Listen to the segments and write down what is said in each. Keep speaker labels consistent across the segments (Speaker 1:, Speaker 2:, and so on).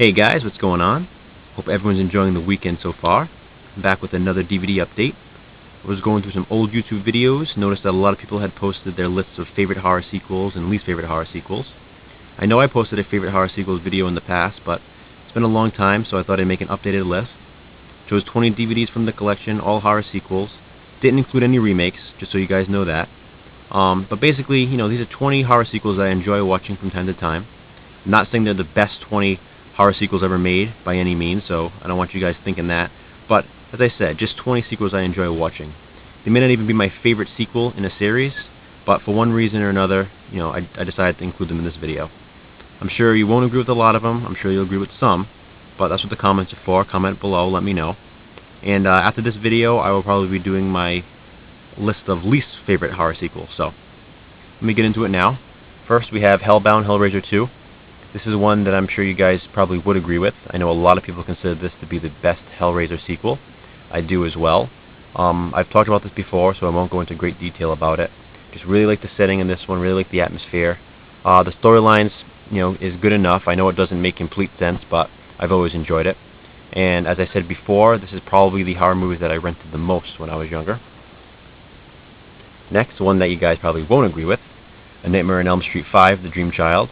Speaker 1: Hey guys, what's going on? Hope everyone's enjoying the weekend so far. I'm back with another DVD update. I was going through some old YouTube videos, noticed that a lot of people had posted their lists of favorite horror sequels and least favorite horror sequels. I know I posted a favorite horror sequels video in the past, but it's been a long time, so I thought I'd make an updated list. Chose 20 DVDs from the collection, all horror sequels. Didn't include any remakes, just so you guys know that. But basically, these are 20 horror sequels that I enjoy watching from time to time. I'm not saying they're the best 20 horror sequels ever made by any means, so I don't want you guys thinking that. But as I said, just 20 sequels I enjoy watching. They may not even be my favorite sequel in a series, but for one reason or another, I decided to include them in this video. I'm sure you won't agree with a lot of them. I'm sure you'll agree with some, but that's what the comments are for. Comment below, let me know. And after this video, I will probably be doing my list of least favorite horror sequels. So let me get into it now. First, we have Hellbound, Hellraiser 2. This is one that I'm sure you guys probably would agree with. I know a lot of people consider this to be the best Hellraiser sequel. I do as well. I've talked about this before, so I won't go into great detail about it. Just really like the setting in this one, really like the atmosphere. The storylines, is good enough. I know it doesn't make complete sense, but I've always enjoyed it. And as I said before, this is probably the horror movies that I rented the most when I was younger. Next, one that you guys probably won't agree with, A Nightmare on Elm Street 5, The Dream Child.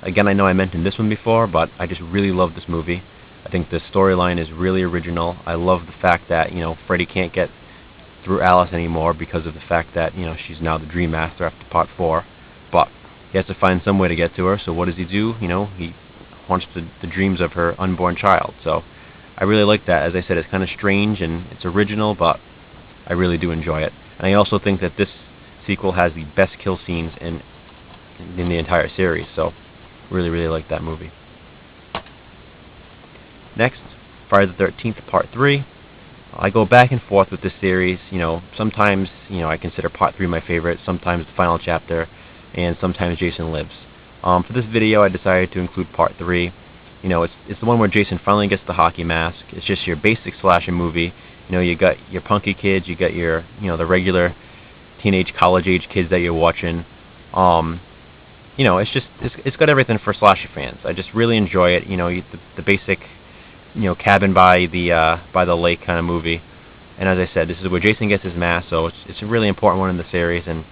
Speaker 1: Again, I know I mentioned this one before, but I just really love this movie. I think the storyline is really original. I love the fact that, Freddy can't get through Alice anymore because of the fact that, she's now the Dream Master after Part 4. But he has to find some way to get to her, so what does he do? He haunts the dreams of her unborn child. So I really like that. As I said, it's kind of strange and it's original, but I really do enjoy it. And I also think that this sequel has the best kill scenes in the entire series, so really, really like that movie. Next, Friday the 13th, Part 3. I go back and forth with this series. Sometimes, I consider Part 3 my favorite, sometimes the final chapter, and sometimes Jason Lives. For this video, I decided to include Part 3. It's the one where Jason finally gets the hockey mask. It's just your basic slasher movie. You got your punky kids, you got your, the regular teenage college-age kids that you're watching. It's got everything for slasher fans. I just really enjoy it. The basic, cabin by the lake kind of movie. And as I said, this is where Jason gets his mask, so it's a really important one in the series. And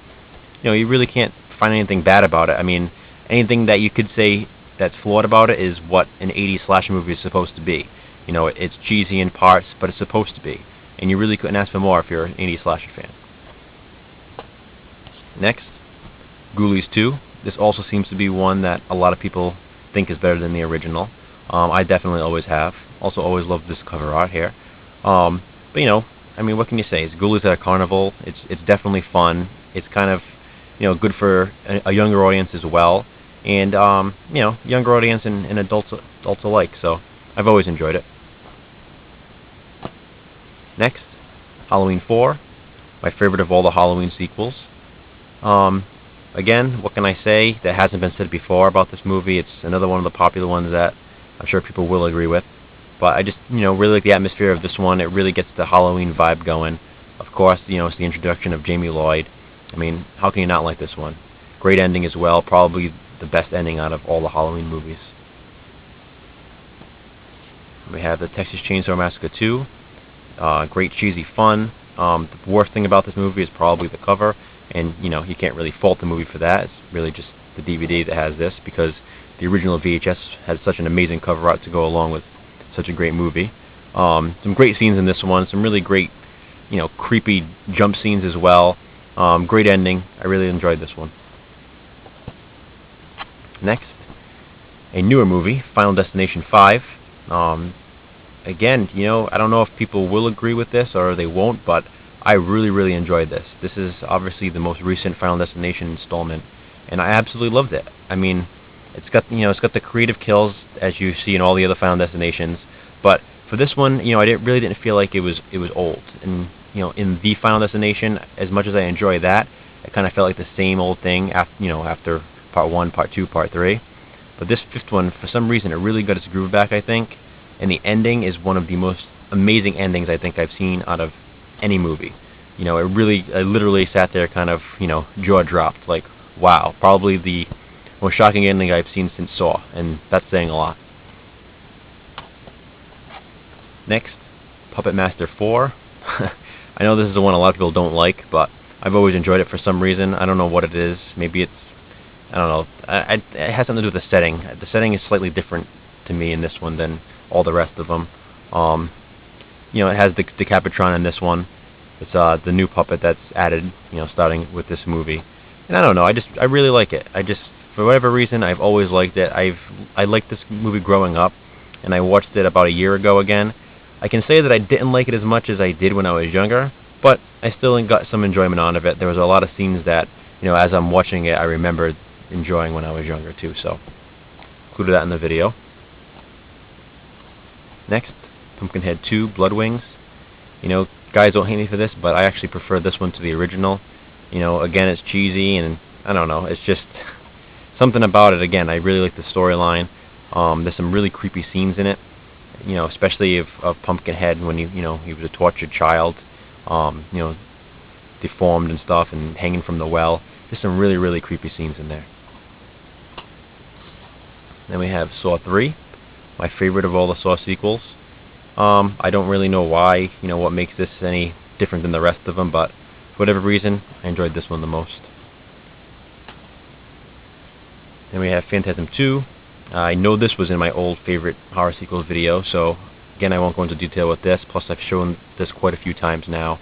Speaker 1: you really can't find anything bad about it. I mean, anything that you could say that's flawed about it is what an 80s slasher movie is supposed to be. It's cheesy in parts, but it's supposed to be. And you really couldn't ask for more if you're an 80s slasher fan. Next, Ghoulies 2. This also seems to be one that a lot of people think is better than the original. I definitely always have. Also always loved this cover art here. But what can you say? It's Ghoulies at a carnival. It's definitely fun. It's kind of, good for a younger audience as well. And, younger audience and adults alike. So I've always enjoyed it. Next, Halloween 4. My favorite of all the Halloween sequels. Again, what can I say that hasn't been said before about this movie? It's another one of the popular ones that I'm sure people will agree with. But I just, really like the atmosphere of this one. It really gets the Halloween vibe going. Of course, it's the introduction of Jamie Lloyd. I mean, how can you not like this one? Great ending as well. Probably the best ending out of all the Halloween movies. We have the Texas Chainsaw Massacre 2. Great cheesy fun. The worst thing about this movie is probably the cover. And, you can't really fault the movie for that. It's really just the DVD that has this, because the original VHS had such an amazing cover art to go along with such a great movie. Some great scenes in this one. Some really great, creepy jump scenes as well. Great ending. I really enjoyed this one. Next, a newer movie, Final Destination 5. Again, I don't know if people will agree with this or they won't, but I really, really enjoyed this. This is obviously the most recent Final Destination installment, and I absolutely loved it. I mean, it's got the creative kills as you see in all the other Final Destinations, but for this one, I really didn't feel like it was old. And in the Final Destination, as much as I enjoy that, it kind of felt like the same old thing after Part 1, Part 2, Part 3. But this fifth one, for some reason, it really got its groove back, I think. And the ending is one of the most amazing endings I think I've seen out of any movie. I literally sat there kind of, jaw dropped, like, wow. Probably the most shocking ending I've seen since Saw, and that's saying a lot. Next, Puppet Master 4. I know this is the one a lot of people don't like, but I've always enjoyed it for some reason. I don't know what it is. Maybe it's, I don't know. It has something to do with the setting. The setting is slightly different to me in this one than all the rest of them. You know, it has the Decapitron in this one. It's the new puppet that's added, you know, starting with this movie. And I don't know, I really like it. For whatever reason, I've always liked it. I liked this movie growing up, and I watched it about a year ago again. I can say that I didn't like it as much as I did when I was younger, but I still got some enjoyment out of it. There was a lot of scenes that, you know, as I'm watching it, I remembered enjoying when I was younger too, so included that in the video. Next, Pumpkinhead 2, Blood Wings. You know, guys don't hate me for this, but I actually prefer this one to the original. You know, again, it's cheesy, and I don't know, it's just something about it. Again, I really like the storyline. There's some really creepy scenes in it. You know, especially of Pumpkinhead when he was a tortured child, you know, deformed and stuff, and hanging from the well. There's some really, really creepy scenes in there. Then we have Saw 3, my favorite of all the Saw sequels. I don't really know why, you know, what makes this any different than the rest of them, but for whatever reason, I enjoyed this one the most. Then we have Phantasm II. I know this was in my old favorite horror sequels video, so again, I won't go into detail with this. Plus, I've shown this quite a few times now.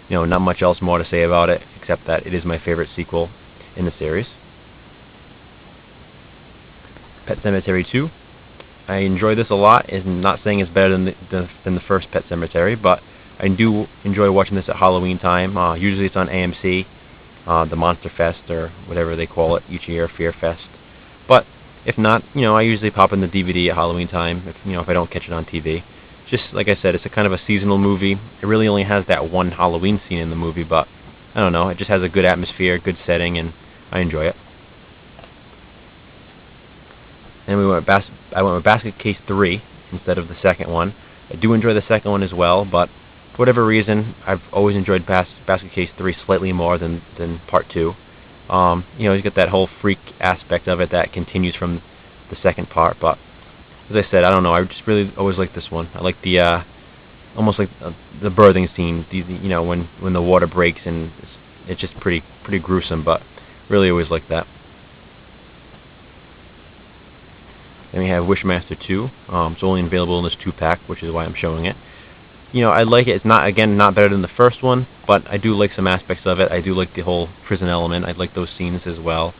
Speaker 1: You know, not much else more to say about it, except that it is my favorite sequel in the series. Pet Sematary 2. I enjoy this a lot. I'm not saying it's better than the first Pet Sematary, but I do enjoy watching this at Halloween time. Usually it's on AMC, the Monster Fest, or whatever they call it each year, Fear Fest. But if not, you know, I usually pop in the DVD at Halloween time, if I don't catch it on TV. Just like I said, it's a kind of a seasonal movie. It really only has that one Halloween scene in the movie, but I don't know, it just has a good atmosphere, good setting, and I enjoy it. And I went with Basket Case 3 instead of the second one. I do enjoy the second one as well, but for whatever reason, I've always enjoyed Basket Case 3 slightly more than Part 2. You know, you get that whole freak aspect of it that continues from the second part, but as I said, I don't know, I just really always like this one. I like the almost like the birthing scene, you know, when the water breaks, and it's just pretty gruesome, but really always like that. Then we have Wishmaster 2. It's only available in this 2-pack, which is why I'm showing it. You know, I like it. It's not better than the first one, but I do like some aspects of it. I do like the whole prison element. I like those scenes as well.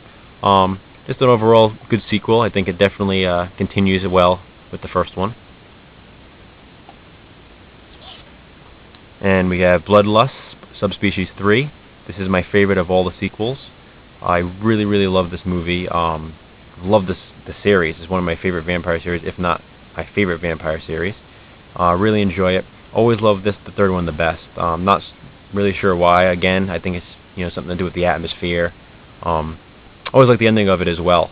Speaker 1: Just an overall good sequel. I think it definitely continues well with the first one. And we have Bloodlust, Subspecies 3. This is my favorite of all the sequels. I really, really love this movie. Love the series. It's one of my favorite vampire series, if not my favorite vampire series. Really enjoy it. Always love the third one the best. Not really sure why. Again, I think it's, you know, something to do with the atmosphere. Always like the ending of it as well.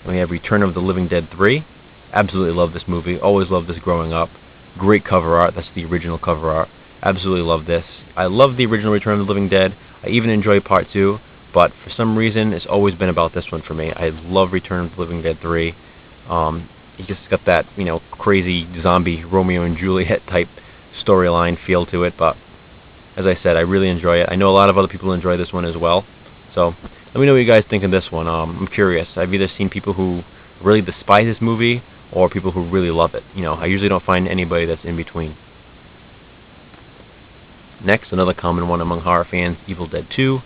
Speaker 1: And we have Return of the Living Dead 3. Absolutely love this movie. Always loved this growing up. Great cover art. That's the original cover art. Absolutely love this. I love the original Return of the Living Dead. I even enjoy Part 2, but for some reason, it's always been about this one for me. I love Return of the Living Dead 3. It just got that, you know, crazy zombie Romeo and Juliet type storyline feel to it, but as I said, I really enjoy it. I know a lot of other people enjoy this one as well, so let me know what you guys think of this one. I'm curious. I've either seen people who really despise this movie or people who really love it. You know, I usually don't find anybody that's in between. Next, another common one among horror fans, Evil Dead 2.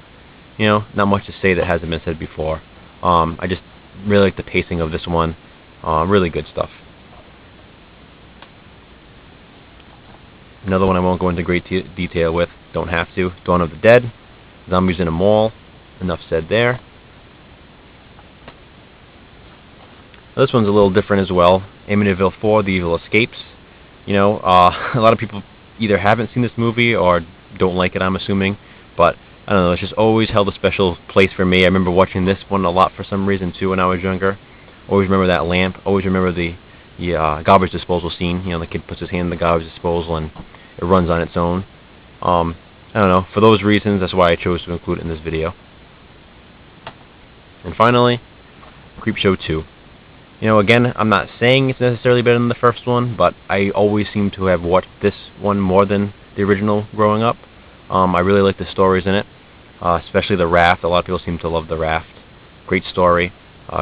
Speaker 1: You know, not much to say that hasn't been said before. I just really like the pacing of this one. Really good stuff. Another one I won't go into great detail with. Don't have to. Dawn of the Dead. Zombies in a Mall. Enough said there. This one's a little different as well. Amityville 4, The Evil Escapes. You know, a lot of people either haven't seen this movie or don't like it, I'm assuming. But, I don't know, it's just always held a special place for me. I remember watching this one a lot for some reason, too, when I was younger. Always remember that lamp. Always remember the garbage disposal scene. You know, the kid puts his hand in the garbage disposal and it runs on its own. I don't know. For those reasons, that's why I chose to include it in this video. And finally, Creepshow 2. You know, again, I'm not saying it's necessarily better than the first one, but I always seem to have watched this one more than the original growing up. I really like the stories in it, especially the raft. A lot of people seem to love the raft. Great story,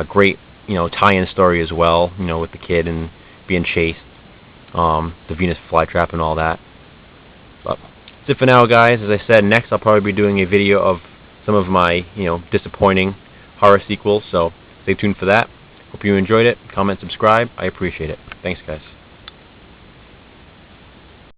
Speaker 1: great, tie-in story as well. With the kid and being chased, the Venus flytrap and all that. But that's it for now, guys. As I said, next I'll probably be doing a video of some of my, disappointing horror sequels. So stay tuned for that. Hope you enjoyed it. Comment, subscribe. I appreciate it. Thanks, guys.